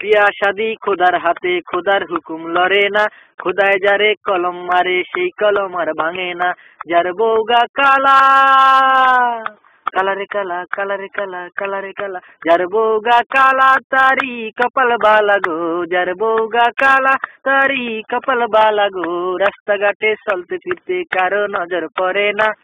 বিয়া শাদি খোদার হাতে, খোদার হুকুম লড়ে না। খোদায় যারে কলম মারে, সেই কলম আর ভাঙে না। যার বউগা কালা, কালারে কালা, কালারে কালা, কালারে কালা। যার বউগা কালা, তারি কপাল বালা গো। যার বউগা কালা, তারি কপাল বালা গো। রাস্তাঘাটে চলতে ফিরতে কারো নজর পড়ে না।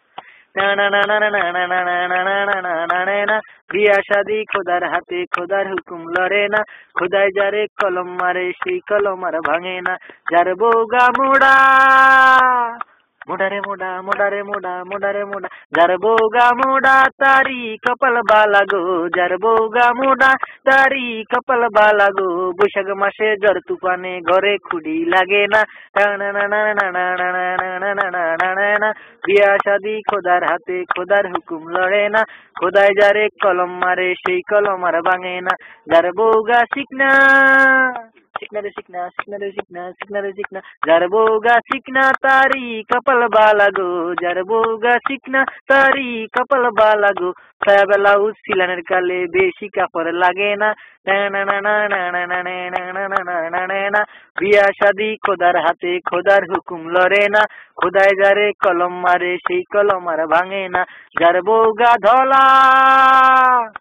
বিয়া শাদি খোদার হাতে, খোদার হুকুম লড়ে না। খোদায় যারে কলম মারে, সেই কলম আর ভাঙে না। যার বউগা মোড়া, মোড়ারে মোড়া, মোড়ারে মোড়া, মোড়ারে মোড়া। যার বউগা মোড়া, তারি কপাল বালা গো। যার বউগা মোড়া, তারি কপাল বালা গো। বৈশাখ মাসে ঝড় তুফানে ঘরে খুঁড়ি লাগে না। বিয়া শাদি খোদার হাতে, খোদার হুকুম লড়ে না। খোদায় যারে কলম মারে, সেই কলম আর ভাঙে না। যার বউগা শিখনা, শিখনা রে শিখনা, শিখনা রে শিখনা, শিখনা রে শিখনা। যার বউগা শিখনা, তারি কপাল বালা গো। যার বউগা শিখনা, তারি কপাল বালা গো। ছায়া ব্লাউজ সিলানের কালে বেশি কাপড় লাগে না। বিয়া শাদি খোদার হাতে, খোদার হুকুম লড়ে না। খোদায় যারে কলম মারে, সেই কলম আর ভাঙে না। যার বউগা ধলা,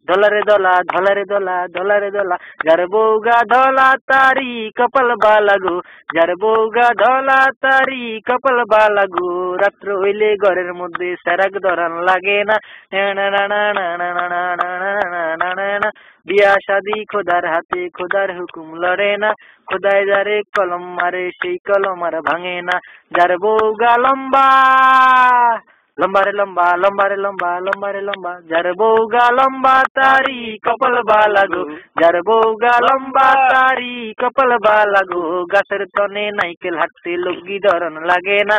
ধলারে দলা, ধলারে দলা, ধলারে দলা। যার বউগা ধলা, তারি কপাল বালা গো। যার বউগা ধলা, তারি কপাল বালা গো। রাত্র হইলে ঘরের মধ্যে সেরাক ধরান লাগে না। বিয়া শাদি খোদার হাতে, খোদার হুকুম লড়ে না। খোদায় যারে কলম মারে, সেই কলম আর ভাঙে না। যার বউগা লম্বা, লম্বারে লম্বা, লম্বারে লম্বা, লম্বারে লম্বা। যার বউগা লম্বা, তারি কপাল বালা গো। যার বউগা লম্বা, তারি কপাল বালা গো। গাছের তনে নাইকেল হাঁটতে লগ্গি ধরন লাগে না।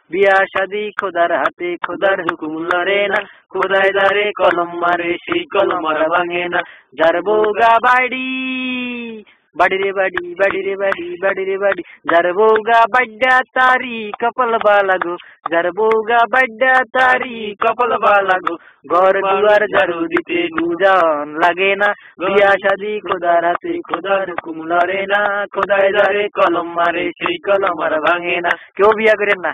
বিয়া শাদি খোদার হাতে, খোদার হুকুম লড়ে না। খোদায় যারে কলম মারে, সেই কলম আর ভাঙে না। যার বউগা বাড়ি, বাড়ি রে বাড়ি, বাড়ি রে বাড়ি, বাড়ি রে বাড়ি। যার বউগা বাড্ডা, তারি কপাল বালা গো। যার বউগা বাড্ডা, তারি কপাল বালা গো। ঘর দুয়ার ঝাড়ু দিতে গুজান লাগে না। বিয়া শাদি খোদার হাতে, খোদার হুকুম লড়ে না। খোদায় যারে কলম মারে, সেই কলম আর ভাঙে না। কেউ বিয়া করেন না।